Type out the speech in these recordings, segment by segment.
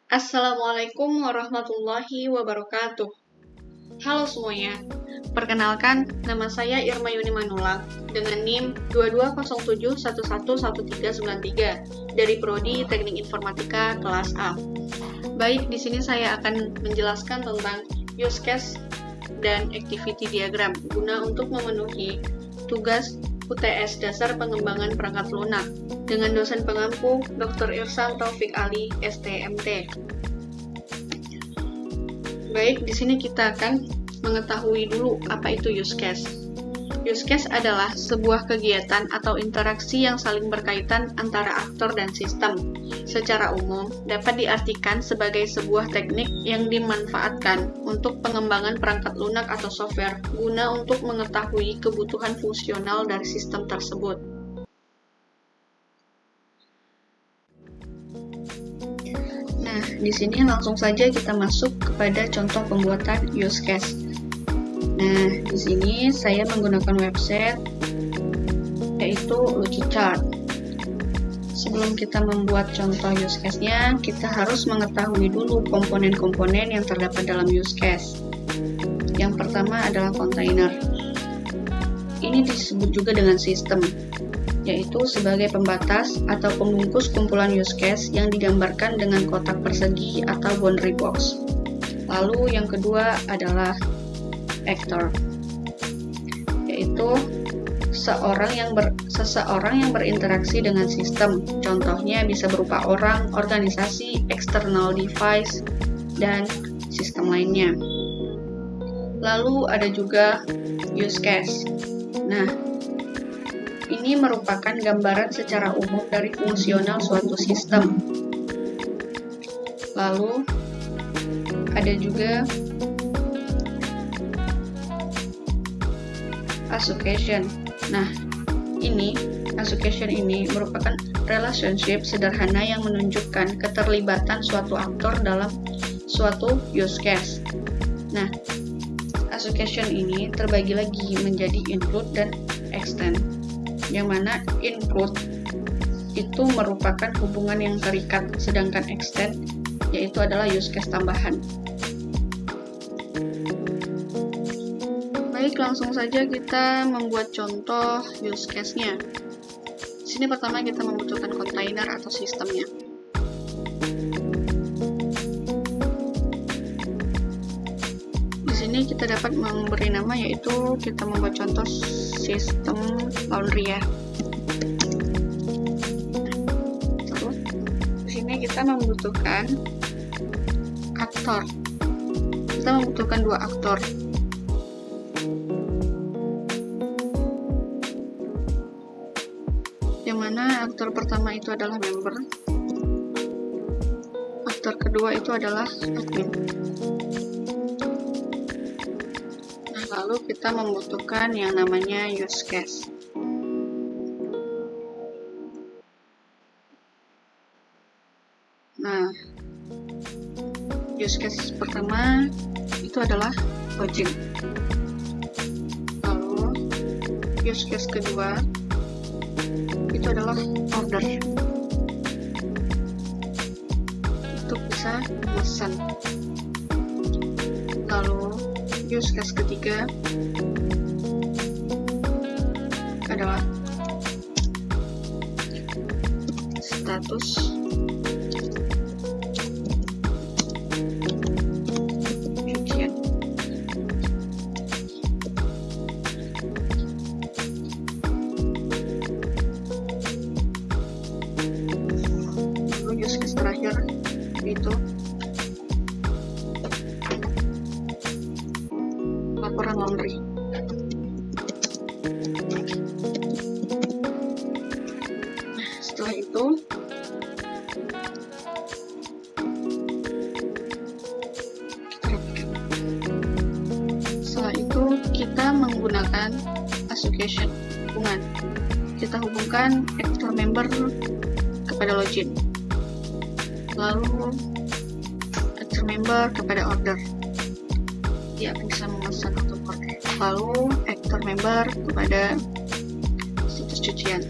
Assalamualaikum warahmatullahi wabarakatuh. Halo semuanya, perkenalkan nama saya Irma Yuni Manulang dengan NIM 2207111393 dari Prodi Teknik Informatika kelas A. Baik, di sini saya akan menjelaskan tentang use case dan activity diagram guna untuk memenuhi tugas UTS Dasar Pengembangan Perangkat Lunak dengan dosen pengampu Dr. Irsan Taufik Ali, STMT. Baik, di sini kita akan mengetahui dulu apa itu use case. Use case adalah sebuah kegiatan atau interaksi yang saling berkaitan antara aktor dan sistem. Secara umum, dapat diartikan sebagai sebuah teknik yang dimanfaatkan untuk pengembangan perangkat lunak atau software guna untuk mengetahui kebutuhan fungsional dari sistem tersebut. Nah, di sini langsung saja kita masuk kepada contoh pembuatan use case. Nah, di sini saya menggunakan website yaitu Lucuchart. Sebelum kita membuat contoh use case-nya, kita harus mengetahui dulu komponen-komponen yang terdapat dalam use case. Yang pertama adalah container. Ini disebut juga dengan sistem, yaitu sebagai pembatas atau pembungkus kumpulan use case yang digambarkan dengan kotak persegi atau boundary box. Lalu yang kedua adalah actor, yaitu seseorang yang berinteraksi dengan sistem. Contohnya bisa berupa orang, organisasi, external device, dan sistem lainnya. Lalu ada juga use case. Nah, ini merupakan gambaran secara umum dari fungsional suatu sistem. Lalu ada juga association. Nah, association ini merupakan relationship sederhana yang menunjukkan keterlibatan suatu aktor dalam suatu use case. Nah, association ini terbagi lagi menjadi include dan extend. Yang mana include itu merupakan hubungan yang terikat, sedangkan extend yaitu adalah use case tambahan. Baik, langsung saja kita membuat contoh use case-nya. Di sini pertama kita membutuhkan container atau sistemnya. Di sini kita dapat memberi nama, yaitu kita membuat contoh sistem laundry ya. Terus di sini kita membutuhkan aktor. Kita membutuhkan dua aktor. Yang mana aktor pertama itu adalah member, aktor kedua itu adalah admin. Nah, lalu kita membutuhkan yang namanya use case. Nah, use case pertama itu adalah login. Lalu use case kedua itu adalah order, untuk bisa memesan. Lalu use case ketiga adalah status cucian. Use case terakhir itu laporan laundry. Setelah itu kita menggunakan association, hubungan. Kita hubungkan actor member kepada login. Lalu actor member kepada order, dia bisa memesan atau order. Lalu actor member kepada situs cucian.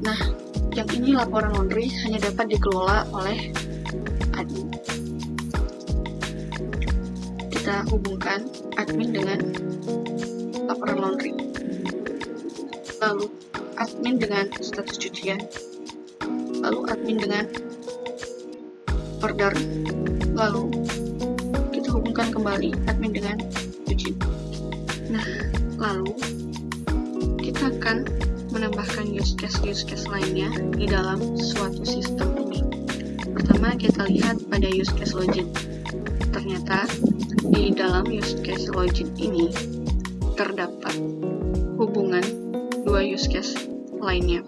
Nah, yang ini laporan laundry hanya dapat dikelola oleh admin. Kita hubungkan admin dengan laporan laundry, lalu admin dengan status cucian, lalu admin dengan order, lalu kita hubungkan kembali admin dengan cuci. Nah, lalu kita akan menambahkan use case lainnya di dalam suatu sistem ini. Pertama, kita lihat pada use case login. Ternyata di dalam use case login ini terdapat hubungan dua use case lainnya.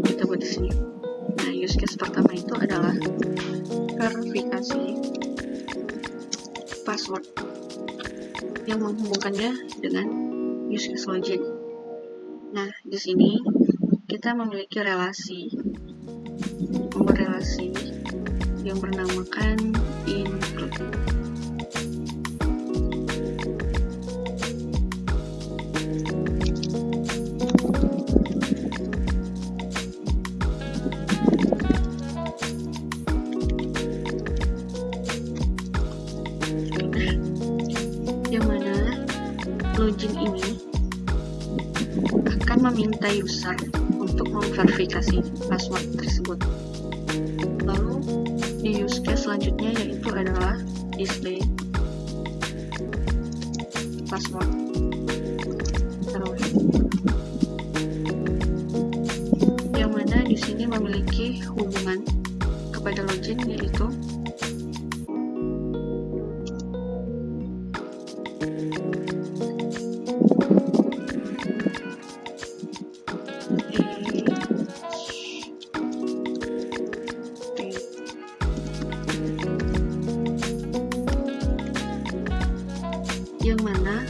Kita buat di sini. Nah, use case pertama itu adalah verifikasi password yang menghubungkannya dengan use case login. Nah, di sini kita memiliki relasi yang bernamakan include. Yang mana login ini akan meminta user untuk memverifikasi password tersebut. Lalu di use case selanjutnya yaitu adalah display password. Terus yang mana di sini memiliki hubungan kepada login yaitu yang mana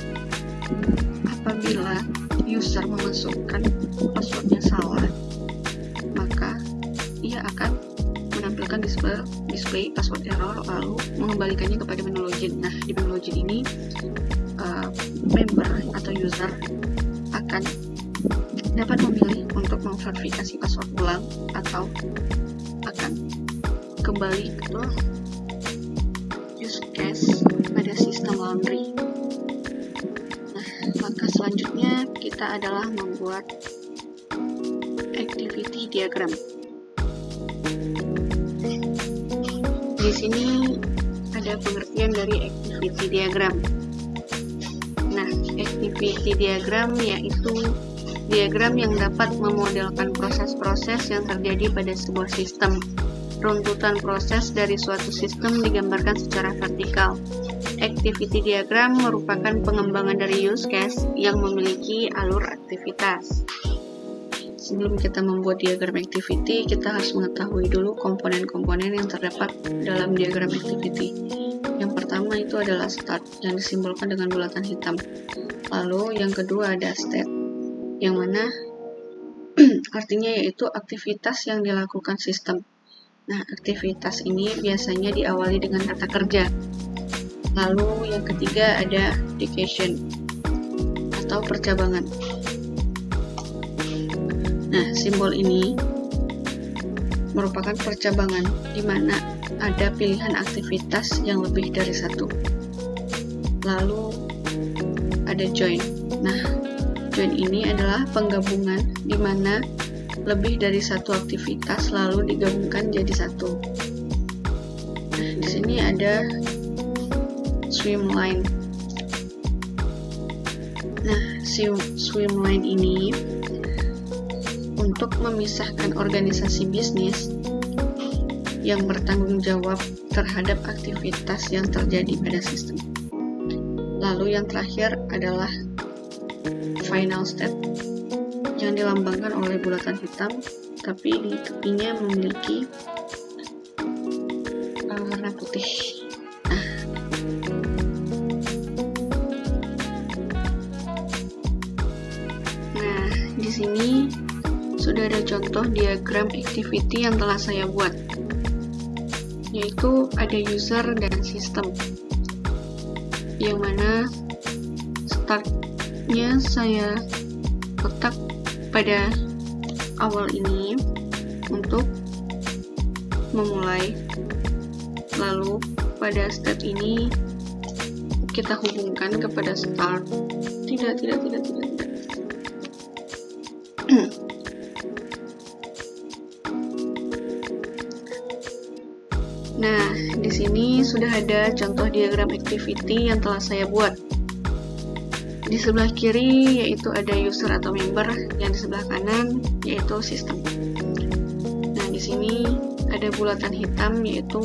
apabila user memasukkan passwordnya salah, maka ia akan menampilkan display password error lalu mengembalikannya kepada menu login. Nah, di menu login ini member atau user akan dapat memilih untuk memverifikasi password ulang atau akan kembali ke use case pada sistem laundry. Maka selanjutnya kita adalah membuat activity diagram. Di sini ada pengertian dari activity diagram. Nah, activity diagram yaitu diagram yang dapat memodelkan proses-proses yang terjadi pada sebuah sistem. Runtutan proses dari suatu sistem digambarkan secara vertikal. Activity diagram merupakan pengembangan dari use case yang memiliki alur aktivitas. Sebelum kita membuat diagram activity, kita harus mengetahui dulu komponen-komponen yang terdapat dalam diagram activity. Yang pertama itu adalah start, yang disimbolkan dengan bulatan hitam. Lalu yang kedua ada state, yang mana artinya yaitu aktivitas yang dilakukan sistem. Nah, aktivitas ini biasanya diawali dengan kata kerja. Lalu yang ketiga ada declaration atau percabangan. Nah, simbol ini merupakan percabangan di mana ada pilihan aktivitas yang lebih dari satu. Lalu ada join. Nah, join ini adalah penggabungan di mana lebih dari satu aktivitas lalu digabungkan jadi satu. Nah, di sini ada swimline. Nah, swimline ini untuk memisahkan organisasi bisnis yang bertanggung jawab terhadap aktivitas yang terjadi pada sistem. Lalu yang terakhir adalah final state yang dilambangkan oleh bulatan hitam, tapi di tepinya memiliki warna putih. Nah, di sini sudah ada contoh diagram activity yang telah saya buat, yaitu ada user dan sistem, yang mana startnya saya letak pada awal ini, untuk memulai. Lalu pada step ini kita hubungkan kepada start. Tidak. Nah, di sini sudah ada contoh diagram activity yang telah saya buat. Di sebelah kiri yaitu ada user atau member, yang di sebelah kanan yaitu sistem. Nah, di sini ada bulatan hitam yaitu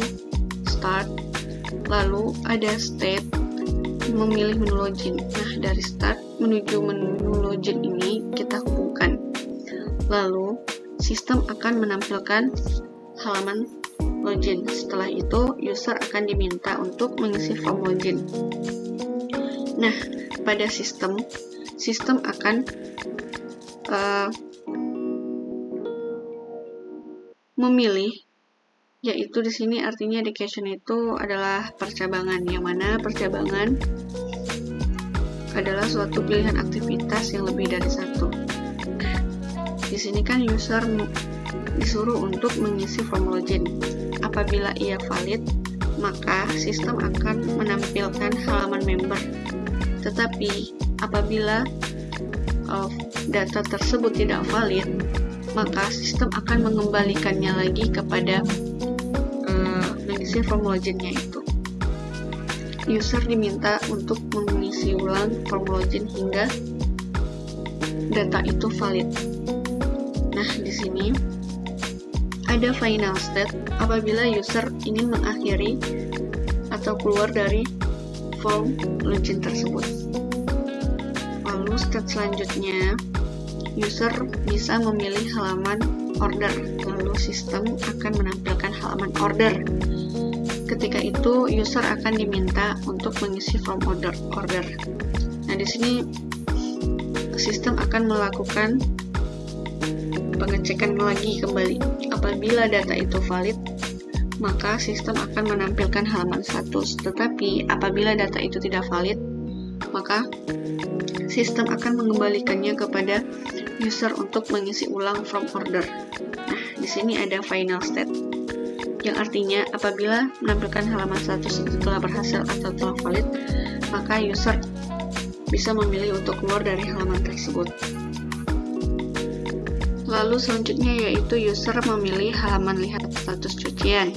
start, lalu ada step memilih menu login. Nah, dari start menuju menu login ini kita hubungkan. Lalu sistem akan menampilkan halaman login. Setelah itu user akan diminta untuk mengisi form login. Nah, pada sistem akan memilih, yaitu di sini artinya education itu adalah percabangan, yang mana percabangan adalah suatu pilihan aktivitas yang lebih dari satu. Di sini kan user disuruh untuk mengisi form login. Apabila ia valid, maka sistem akan menampilkan halaman member. Tetapi apabila data tersebut tidak valid, maka sistem akan mengembalikannya lagi kepada mengisi form loginnya itu. User diminta untuk mengisi ulang form login hingga data itu valid. Nah, di sini ada final state apabila user ingin mengakhiri atau keluar dari form login tersebut. Lalu step selanjutnya, user bisa memilih halaman order, lalu sistem akan menampilkan halaman order. Ketika itu user akan diminta untuk mengisi form order. Nah, di sini sistem akan melakukan pengecekan lagi kembali. Apabila data itu valid, maka sistem akan menampilkan halaman status. Tetapi apabila data itu tidak valid, maka sistem akan mengembalikannya kepada user untuk mengisi ulang form order. Nah, di sini ada final state, yang artinya apabila menampilkan halaman status itu telah berhasil atau telah valid, maka user bisa memilih untuk keluar dari halaman tersebut. Lalu selanjutnya yaitu user memilih halaman lihat status cucian.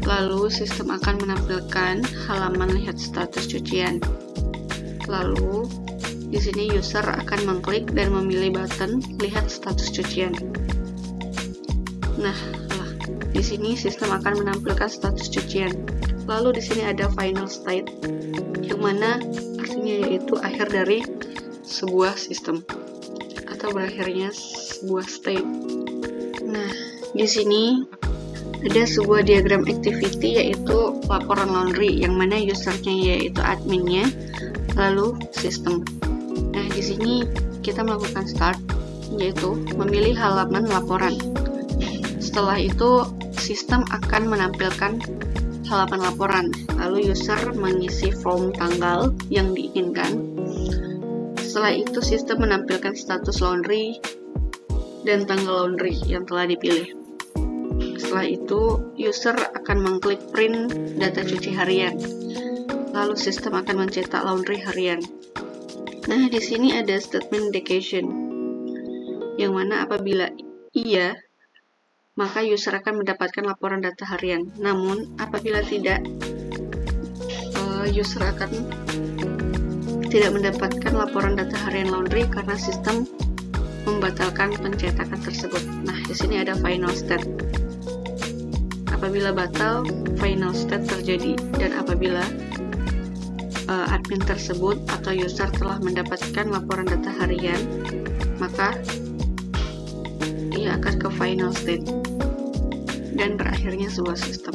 Lalu sistem akan menampilkan halaman lihat status cucian. Lalu di sini user akan mengklik dan memilih button lihat status cucian. Nah, di sini sistem akan menampilkan status cucian. Lalu di sini ada final state, yang mana artinya yaitu akhir dari sebuah sistem atau berakhirnya sebuah state. Nah, di sini ada sebuah diagram activity yaitu laporan laundry, yang mana usernya yaitu adminnya, lalu sistem. Nah, di sini kita melakukan start, yaitu memilih halaman laporan. Setelah itu sistem akan menampilkan halaman laporan, lalu user mengisi form tanggal yang diinginkan. Setelah itu sistem menampilkan status laundry dan tanggal laundry yang telah dipilih. Setelah itu user akan mengklik print data cuci harian, lalu sistem akan mencetak laundry harian. Nah, di sini ada statement education, yang mana apabila iya, maka user akan mendapatkan laporan data harian. Namun apabila tidak, user akan tidak mendapatkan laporan data harian laundry karena sistem membatalkan pencetakan tersebut. Nah, di sini ada final state. Apabila batal, final state terjadi, dan apabila admin tersebut atau user telah mendapatkan laporan data harian, maka ia akan ke final state dan berakhirnya sebuah sistem.